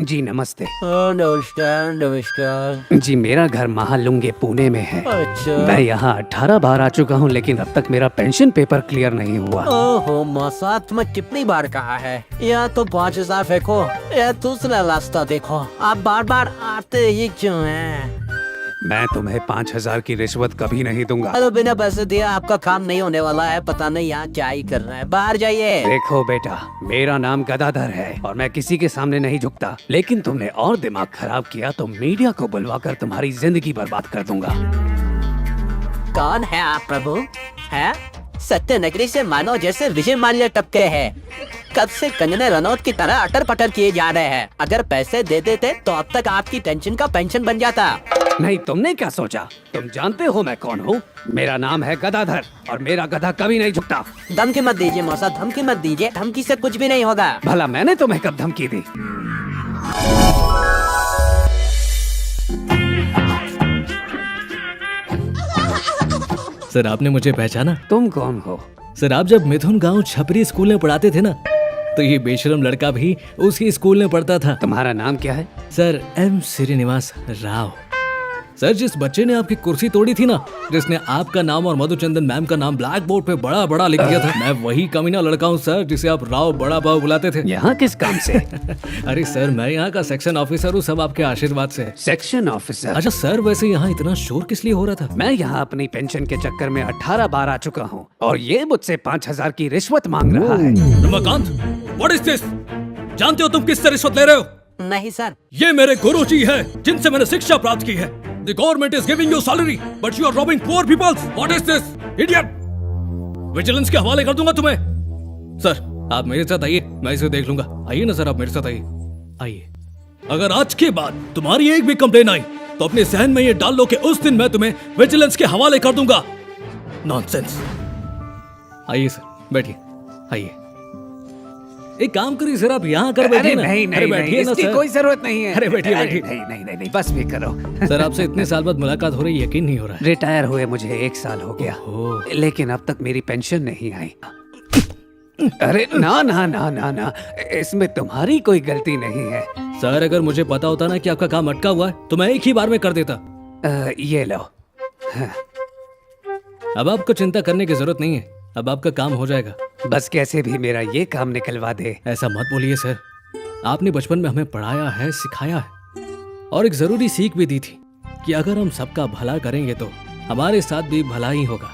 जी नमस्ते। नमस्कार नमस्कार। जी मेरा घर महालुंगे पुणे में है। अच्छा। मैं यहाँ 18 बार आ चुका हूँ लेकिन अब तक मेरा पेंशन पेपर क्लियर नहीं हुआ। ओहो मौसा, तुम्हें कितनी बार कहा है या तो 5,000 फेंको या दूसरा रास्ता देखो, आप बार बार आते ही क्यों हैं? मैं तुम्हें 5,000 की रिश्वत कभी नहीं दूंगा। अरे बिना पैसे दिए आपका काम नहीं होने वाला है, पता नहीं यहाँ क्या ही कर रहा है, बाहर जाइए। देखो बेटा, मेरा नाम गदाधर है और मैं किसी के सामने नहीं झुकता, लेकिन तुमने और दिमाग खराब किया तो मीडिया को बुलवाकर तुम्हारी जिंदगी बर्बाद कर दूंगा। कौन है आप प्रभु? है सत्य नगरी से मानो जैसे विजय माल्या टपके हैं, कब से कंगना रनौत की तरह अटर पटर किए जा रहे हैं। अगर पैसे दे देते तो अब तक आपकी टेंशन का पेंशन बन जाता। नहीं, तुमने क्या सोचा? तुम जानते हो मैं कौन हूँ? मेरा नाम है गदाधर और मेरा गधा कभी नहीं झुकता। धमकी मत दीजिए मौसा, धमकी मत दीजिए, धमकी से कुछ भी नहीं होगा। भला मैंने तुम्हें कब धमकी दी? सर आपने मुझे पहचाना? तुम कौन हो? सर आप जब मिथुन गांव छपरी स्कूल में पढ़ाते थे ना, तो ये बेशरम लड़का भी उसी स्कूल में पढ़ता था। तुम्हारा नाम क्या है? Sir M Srinivas Rao. Sir जिस बच्चे ने आपकी कुर्सी तोड़ी थी ना, जिसने आपका नाम और मधुचंदन मैम का नाम ब्लैक बोर्ड पे बड़ा बड़ा लिख दिया था, मैं वही कमीना लड़का हूँ सर जिसे आप राव बड़ा बाबू बुलाते थे। यहाँ किस काम से? अरे सर मैं यहाँ का सेक्शन ऑफिसर हूँ, सब आपके आशीर्वाद से। Section officer? अच्छा सर वैसे यहाँ इतना शोर किस लिए हो रहा था? मैं यहाँ अपनी पेंशन के चक्कर में 18 बार आ चुका हूँ और ये मुझसे 5,000 की रिश्वत मांग रहा है। Ramakant, what is this? जानते हो तुम किससे रिश्वत ले रहे हो? नहीं सर। ये मेरे गुरुजी है जिनसे मैंने शिक्षा प्राप्त की है। The government is giving you salary, but you are robbing poor people. What is this, idiot? Vigilance के हवाले कर दूंगा तुम्हें। सर आप मेरे साथ आइए, मैं इसे देख लूंगा। आइए ना सर, आप मेरे साथ आइए। आइए। अगर आज के बाद तुम्हारी एक भी कंप्लेन आई तो अपने जहन में ये डाल लो कि उस दिन मैं तुम्हें विजिलेंस के हवाले कर दूंगा। नॉनसेंस। आइए सर, बैठिए। आइए। एक काम करिए सर, आप यहाँ कर बैठिए ना। नहीं नहीं नहीं, इसकी कोई जरूरत नहीं है। अरे बैठिए बैठिए। नहीं नहीं नहीं नहीं, बस भी करो। सर आपसे इतने साल बाद मुलाकात हो रही है, यकीन नहीं हो रहा है। रिटायर हुए मुझे 1 साल हो गया, लेकिन अब तक मेरी पेंशन नहीं आई। अरे ना ना ना ना ना, इसमें तुम्हारी कोई गलती नहीं है। सर अगर मुझे पता होता ना कि आपका काम अटका हुआ है तो मैं एक ही बार में कर देता। ये लो। हाँ। अब आपको चिंता करने की जरूरत नहीं है, अब आपका काम हो जाएगा। बस कैसे भी मेरा ये काम निकलवा दे। ऐसा मत बोलिए सर, आपने बचपन में हमें पढ़ाया है, सिखाया है और एक जरूरी सीख भी दी थी कि अगर हम सबका भला करेंगे तो हमारे साथ भी भला ही होगा।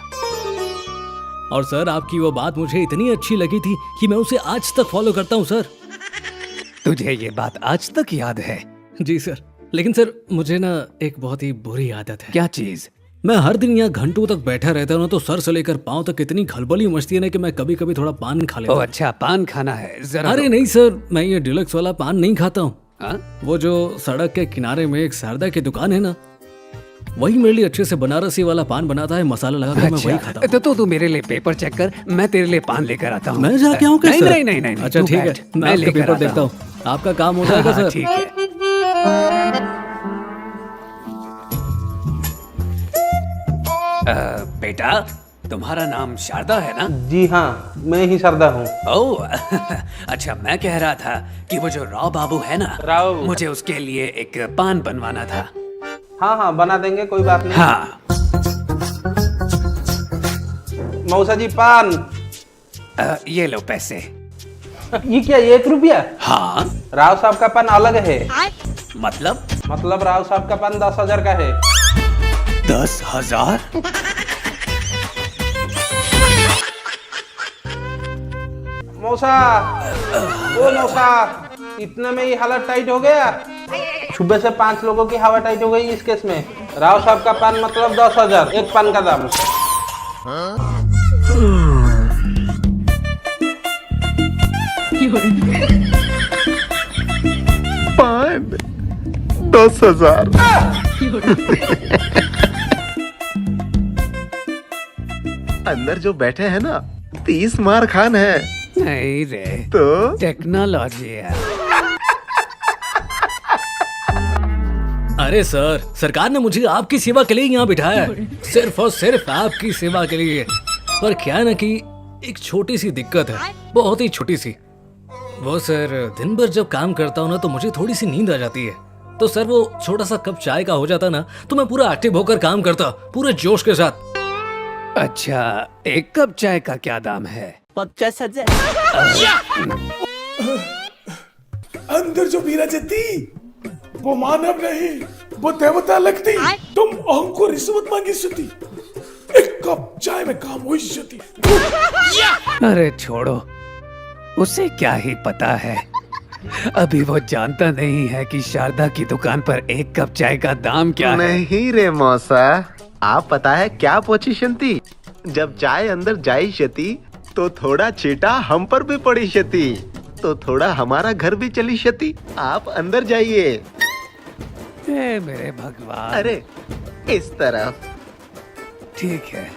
और सर आपकी वो बात मुझे इतनी अच्छी लगी थी कि मैं उसे आज तक फॉलो करता हूँ सर। तुझे ये बात आज तक याद है? जी सर, लेकिन सर मुझे ना एक बहुत ही बुरी आदत है। क्या चीज? मैं हर दिन यहाँ घंटों तक बैठा रहता हूँ ना, तो सर से लेकर पाँव तक इतनी खलबली मचती है ना कि मैं कभी कभी थोड़ा पान खा लेता हूँ। अच्छा, पान खाना है? जरा अरे नहीं सर, मैं ये डिलक्स वाला पान नहीं खाता हूँ। हाँ? वो जो सड़क के किनारे में एक शारदा की दुकान है ना, वही मेरे लिए अच्छे से बनारसी वाला पान बनाता है, मसाला लगा कर मैं वही खाता हूँ। तो तू मेरे लिए पेपर चेक कर, मैं तेरे लिए पान लेकर आता हूँ। मैं जाके आऊँ क्या नहीं, सर? नहीं नहीं नहीं, अच्छा ठीक है, मैं आपका पेपर देखता हूँ, आपका काम हो जाएगा सर। ठीक है। बेटा, तुम्हारा नाम शारदा है ना? जी हाँ, मैं ही शारदा हूँ। ओह अच्छा, मैं कह रहा था कि वो जो राव बाबू है ना, राव, मुझे उसके लिए एक पान बनवाना था। हाँ हाँ बना देंगे, कोई बात नहीं। हाँ। मौसा जी पान। ये लो पैसे। ये क्या, 1 रुपया? हाँ। राव साहब का पान अलग है। मतलब राव साहब का पान 10,000 का है। 10,000? मौसा, ओ मौसा, इतने में ही हालत टाइट हो गया। सुबह से 5 लोगों की हवा टाइट हो गई इस केस में। राव साहब का पान मतलब 10,000, एक पान का दाम। पान 10,000। अंदर जो बैठे हैं ना, 30 मार खान है। नहीं रे, तो टेक्नोलॉजी है। अरे सर, सरकार ने मुझे आपकी सेवा के लिए यहाँ बिठाया है, सिर्फ और सिर्फ आपकी सेवा के लिए। पर क्या है ना कि एक छोटी सी दिक्कत है, बहुत ही छोटी सी। वो सर, दिन भर जब काम करता हूँ ना तो मुझे थोड़ी सी नींद आ जाती है। तो सर वो छोटा सा कप चाय का हो जाता ना तो मैं पूरा एक्टिव होकर काम करता, पूरे जोश के साथ। अच्छा, एक कप चाय का क्या दाम है? 50,000। अंदर जो विराजे थी वो मानव नहीं, वो देवता लगती। तुम हमको रिश्वत मांगी सुती, एक कप चाय में काम हुई सुती। अरे छोड़ो, उसे क्या ही पता है। अभी वो जानता नहीं है कि शारदा की दुकान पर एक कप चाय का दाम क्या है। नहीं रे मौसा, आप पता है क्या पोजीशन थी? जब चाय अंदर जाई शती तो थोड़ा चीटा हम पर भी पड़ी शती, तो थोड़ा हमारा घर भी चली शती। आप अंदर जाइए। हे मेरे भगवान। अरे इस तरफ। ठीक है।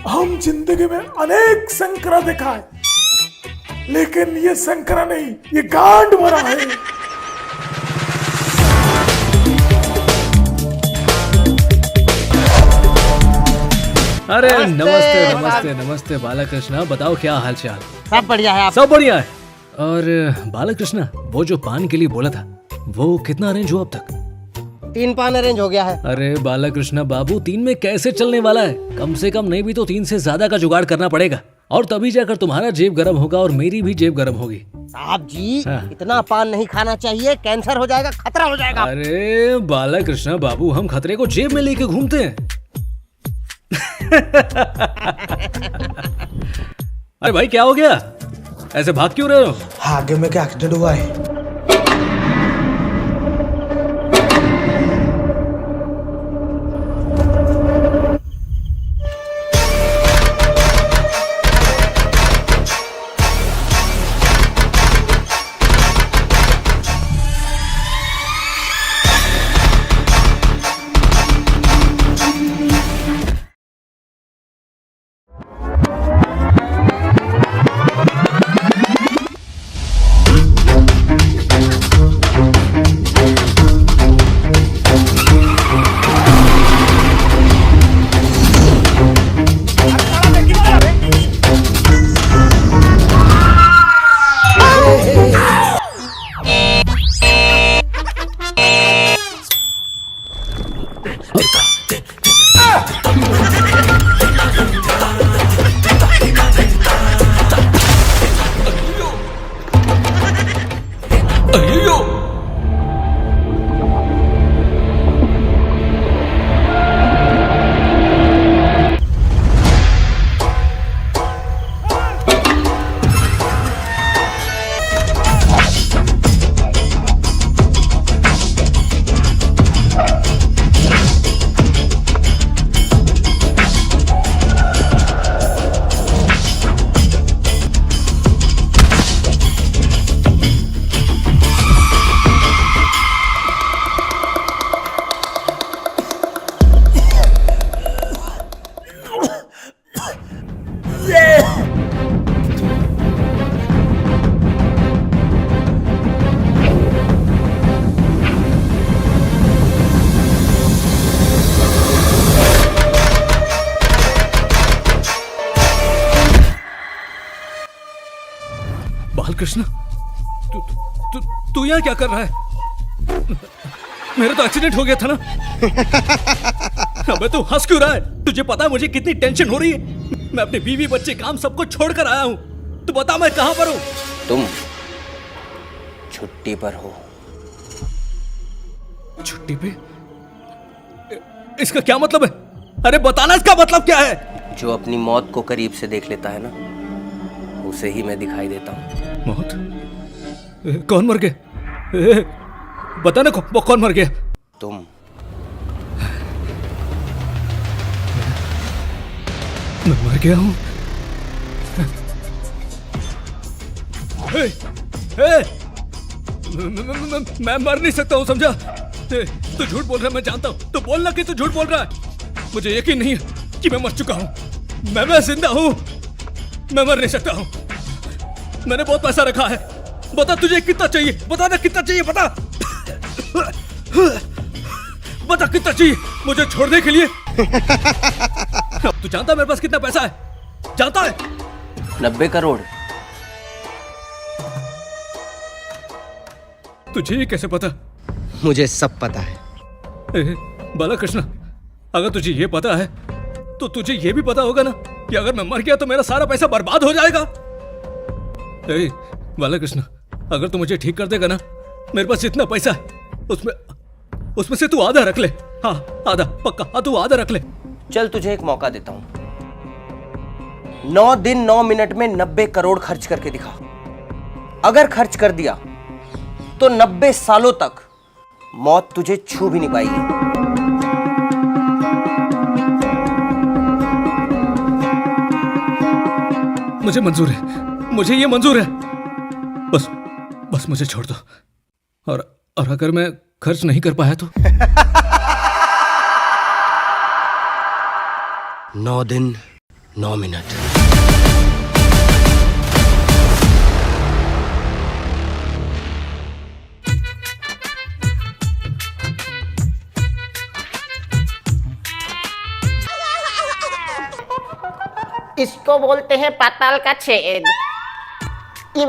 हम जिंदगी में अनेक संकरा देखा है, लेकिन ये संकरा नहीं, ये गांड भरा है। अरे नमस्ते नमस्ते नमस्ते बालाकृष्णा, बताओ क्या हाल चाल? सब बढ़िया है। सब बढ़िया है। और बालाकृष्णा, वो जो पान के लिए बोला था वो कितना अरेंज हुआ अब तक? 3 पान अरेंज हो गया है। अरे बालाकृष्णा बाबू, 3 में कैसे चलने वाला है? कम से कम नहीं भी तो 3 से ज्यादा का जुगाड़ करना पड़ेगा, और तभी जाकर तुम्हारा जेब गर्म होगा और मेरी भी जेब गर्म होगी। साहब जी, हाँ। इतना पान नहीं खाना चाहिए, कैंसर हो जाएगा, खतरा हो जाएगा। अरे बालाकृष्णा बाबू, हम खतरे को जेब में लेके घूमते हैं। अरे भाई क्या हो गया? ऐसे भाग क्यों रहे हो? आगे में क्या एक्सीडेंट हुआ है? बालकृष्ण, तू यहाँ क्या कर रहा है? मेरा तो एक्सीडेंट हो गया था ना। अबे तू हंस क्यों रहा है? तुझे पता है मुझे कितनी टेंशन हो रही है? मैं अपने बीवी बच्चे काम सबको छोड़कर आया हूँ। तू बता मैं कहाँ पर हूँ? तुम छुट्टी पर हो। छुट्टी पे? इसका क्या मतलब है? अरे बताना इसका मतलब क्या है? जो अपनी मौत को करीब से देख लेता है ना, उसे ही मैं दिखाई देता हूँ। मौत? कौन मर गया? बता ना कौन मर गया? तुम। मैं मर गया हूँ? मैं मर नहीं सकता हूँ, समझा? तू झूठ बोल रहा है, मैं जानता हूँ। तू बोलना कि तू झूठ बोल रहा है। मुझे यकीन नहीं है कि मैं मर चुका हूँ। मैं जिंदा हूँ। मैं मर नहीं सकता हूँ। मैंने बहुत पैसा रखा है, बता तुझे कितना चाहिए, बता ना कितना चाहिए, बता बता कितना चाहिए मुझे छोड़ने के लिए। तू जानता है मेरे पास कितना पैसा है, जानता है? 90 करोड़। तुझे ये कैसे पता? मुझे सब पता है। बालाकृष्ण, अगर तुझे ये पता है तो तुझे ये भी पता होगा ना कि अगर मैं मर गया तो मेरा सारा पैसा बर्बाद हो जाएगा। बालाकृष्ण, अगर तू मुझे ठीक कर देगा ना, मेरे पास जितना पैसा है उसमें से तू आधा रख ले। हाँ आधा, पक्का। हाँ तू आधा रख ले। चल तुझे एक मौका देता हूं, 9 दिन 9 मिनट में 90 करोड़ खर्च करके दिखा। अगर खर्च कर दिया तो 90 सालों तक मौत तुझे छू भी नहीं पाएगी। मुझे मंजूर है, मुझे ये मंजूर है। बस मुझे छोड़ दो। और अगर मैं खर्च नहीं कर पाया तो? 9 दिन 9 मिनट। इसको बोलते हैं पाताल का छेद। ये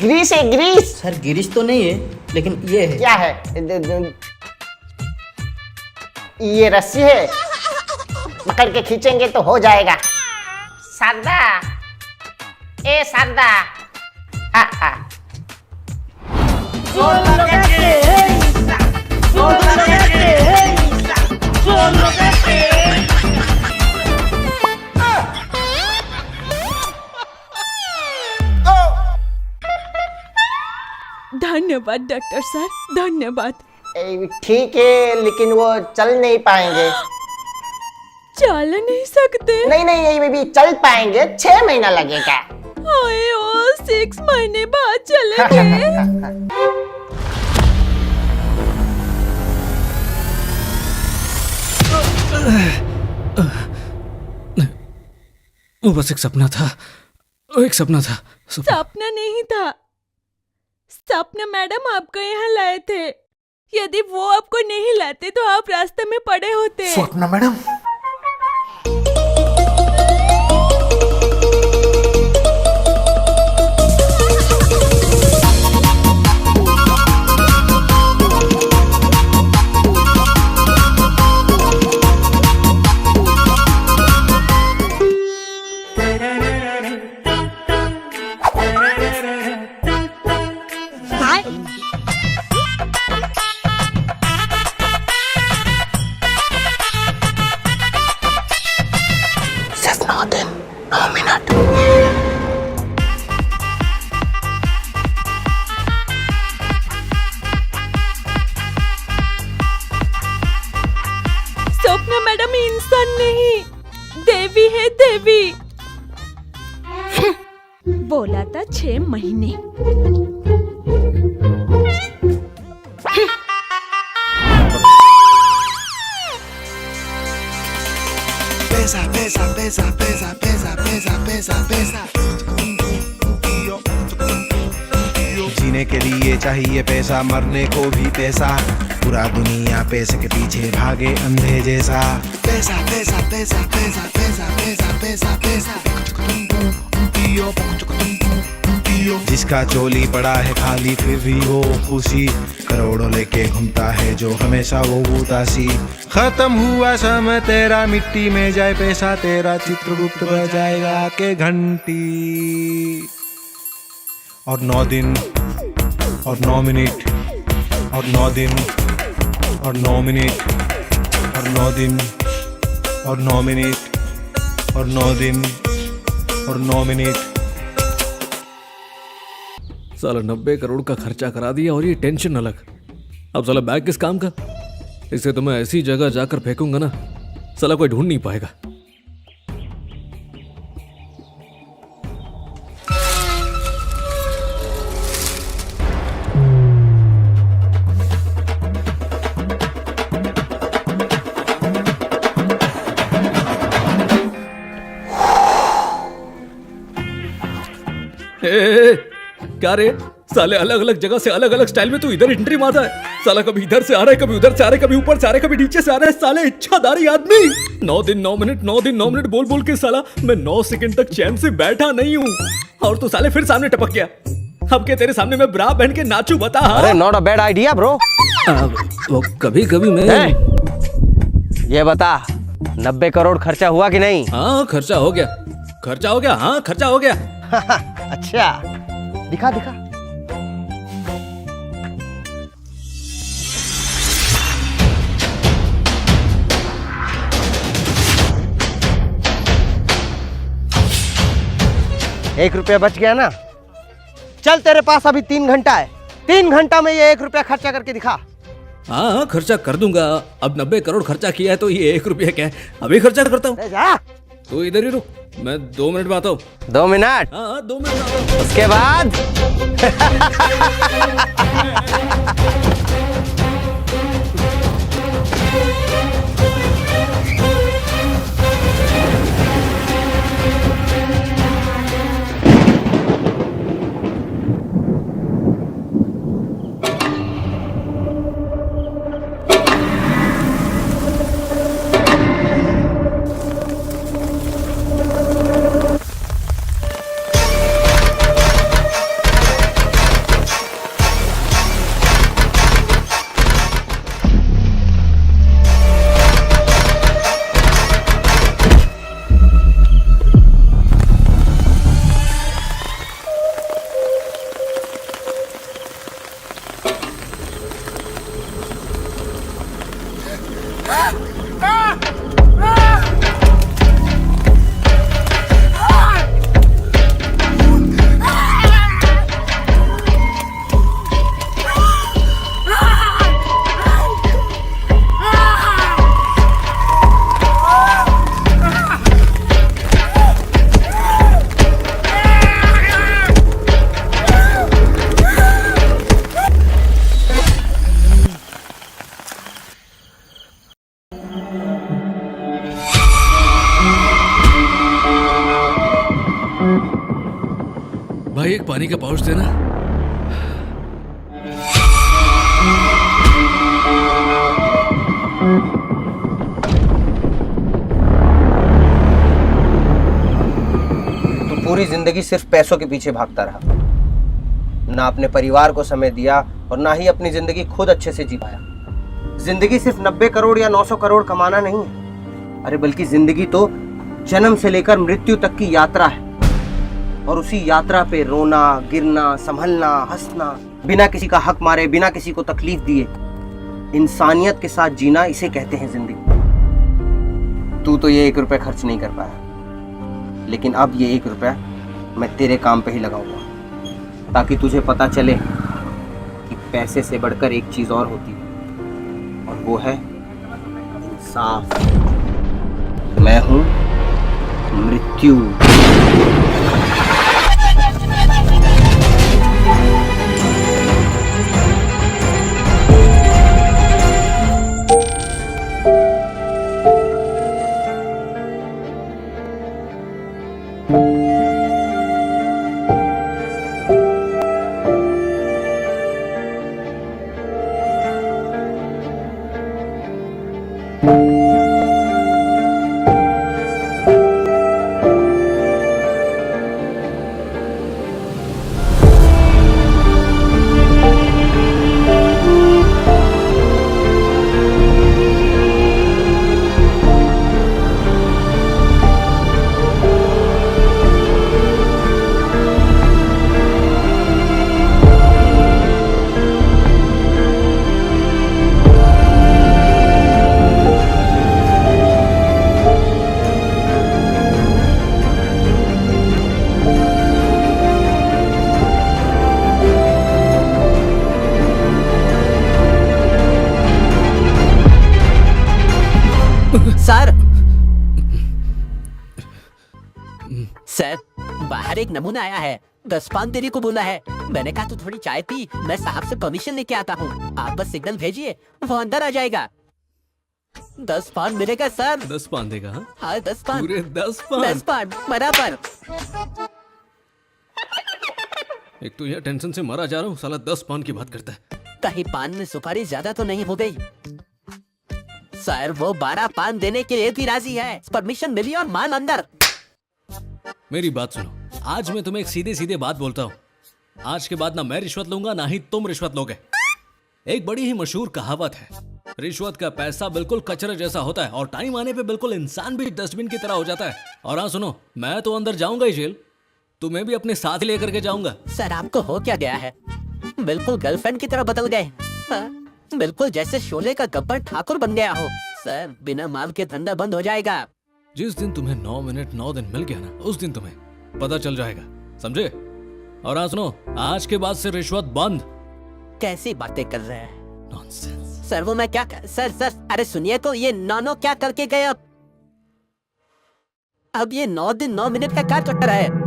ग्रीस है, ग्रीस। सर गिरीश तो नहीं है, लेकिन ये है। क्या है? ये रस्सी है, पकड़ के खींचेंगे तो हो जाएगा। शारदा, ए शारदा, आ धन्यवाद डॉक्टर सर, धन्यवाद। ठीक है, लेकिन वो चल नहीं पाएंगे। चल नहीं सकते? नहीं, ये भी चल पाएंगे, 6 महीना लगेगा। हाय, ओ 6 महीने बाद चलेंगे। वो बस एक सपना था, एक सपना था। सपना नहीं था, सपना मैडम आपको यहाँ लाए थे। यदि वो आपको नहीं लाते तो आप रास्ते में पड़े होते। स्वप्ना मैडम, स्वप्ना मैडम इंसान नहीं, देवी है, देवी। बोला था 6 महीने। pesa, pesa, pesa, pesa, pesa, pesa, pesa, pesa. जीने के लिए चाहिए पैसा, मरने को भी पैसा। पूरा दुनिया पैसे के पीछे भागे अंधे जैसा। पैसा पैसा पैसा पैसा पैसा पैसा पैसा पैसा। जिसका चोली पड़ा है खाली फिर भी वो खुशी, करोड़ों लेके घूमता है जो हमेशा वो उदासी। खत्म हुआ समय तेरा, मिट्टी में जाए पैसा तेरा, चित्रगुप्त बजाएगा के घंटी। और 9 दिन और 9 मिनट और 9 दिन और 9 मिनट और 9 दिन और 9 मिनट और 9 दिन और 9 मिनट। साला 90 करोड़ का खर्चा करा दिया और ये टेंशन अलग। अब साला बैग किस काम का? इसे तो मैं ऐसी जगह जाकर फेंकूंगा ना, साला कोई ढूंढ नहीं पाएगा। क्या रे साले, अलग अलग जगह से अलग अलग स्टाइल में तू इधर एंट्री मारता है। साला कभी इधर से आ रहा है, कभी उधर से आ रहा है, कभी ऊपर से आ रहा है, कभी नीचे से आ रहा है। साले इच्छाधारी आदमी। 9 दिन 9 मिनट 9 दिन 9 मिनट बोल बोल के साला मैं 9 सेकंड तक चैन से बैठा नहीं हूँ, और तू साले फिर सामने टपक गया। अब के तेरे सामने मैं ब्रा पहन के नाचू, बता। अरे not a bad idea bro. वो कभी कभी मैं ये बता 90 करोड़ खर्चा हुआ कि नहीं? हाँ खर्चा हो गया, खर्चा हो गया, हाँ खर्चा हो गया। अच्छा दिखा दिखा। ₹1 बच गया ना? चल तेरे पास अभी 3 घंटा है, 3 घंटा में ये ₹1 खर्चा करके दिखा। हाँ खर्चा कर दूंगा। अब 90 करोड़ खर्चा किया है तो ये ₹1 क्या है, अभी खर्चा करता हूँ। जा तू इधर ही रुक, मैं 2 मिनट में आता हूँ। 2 मिनट? हाँ 2 मिनट में आता हूँ। उसके बाद भाई एक पानी का पाउच देना। तू पूरी जिंदगी सिर्फ पैसों के पीछे भागता रहा, ना अपने परिवार को समय दिया और ना ही अपनी जिंदगी खुद अच्छे से जी पाया। जिंदगी सिर्फ 90 करोड़ या 900 करोड़ कमाना नहीं है, अरे बल्कि जिंदगी तो जन्म से लेकर मृत्यु तक की यात्रा है, और उसी यात्रा पे रोना, गिरना, संभलना, हंसना, बिना किसी का हक मारे, बिना किसी को तकलीफ दिए, इंसानियत के साथ जीना, इसे कहते हैं जिंदगी। तू तो ये ₹1 खर्च नहीं कर पाया, लेकिन अब ये ₹1 मैं तेरे काम पे ही लगाऊंगा, ताकि तुझे पता चले कि पैसे से बढ़कर एक चीज और होती है, और वो है इंसाफ। मैं हूं मृत्यु। सर सर बाहर एक नमूना आया है, 10 पान देने को बोला है। मैंने कहा तू थोड़ी चाय पी, मैं साहब से परमिशन लेके आता हूँ। आप बस सिग्नल भेजिए, वो अंदर आ जाएगा। 10 पान मिलेगा सर। 10 पान देगा? हाँ 10 पान, पूरे 10 पान? 10 पान बराबर। एक तो यह टेंशन से मरा जा रहा हूँ, साला 10 पान की बात करता है। कहीं पान में सुपारी ज्यादा तो नहीं हो गई? सर वो 12 पान देने के लिए भी राजी है। परमिशन मिली और मान अंदर। मेरी बात सुनो, आज मैं तुम्हें एक सीधे सीधे बात बोलता हूँ। आज के बाद ना मैं रिश्वत लूंगा ना ही तुम रिश्वत लोगे। एक बड़ी ही मशहूर कहावत है, रिश्वत का पैसा बिल्कुल कचरे जैसा होता है और टाइम आने पे बिल्कुल इंसान भी डस्टबिन की तरह हो जाता है। और हाँ सुनो, मैं तो अंदर जाऊंगा ही जेल, तुम्हें भी अपने साथ लेकर के जाऊंगा। सर आपको हो क्या गया है? बिल्कुल गर्लफ्रेंड की तरह बदल गए। हाँ, बिल्कुल जैसे शोले का गब्बर ठाकुर बन गया हो। सर बिना माल के धंधा बंद हो जाएगा। जिस दिन तुम्हें 9 मिनट 9 दिन मिल गया ना, उस दिन तुम्हें पता चल जाएगा, समझे? और हाँ सुनो, आज के बाद से रिश्वत बंद। कैसी बातें कर रहे हैं? नॉनसेंस। सर वो मैं क्या सर अरे सुनिए तो, ये नौनो क्या करके गए अब ये 9 दिन 9 मिनट का क्या चक्कर है?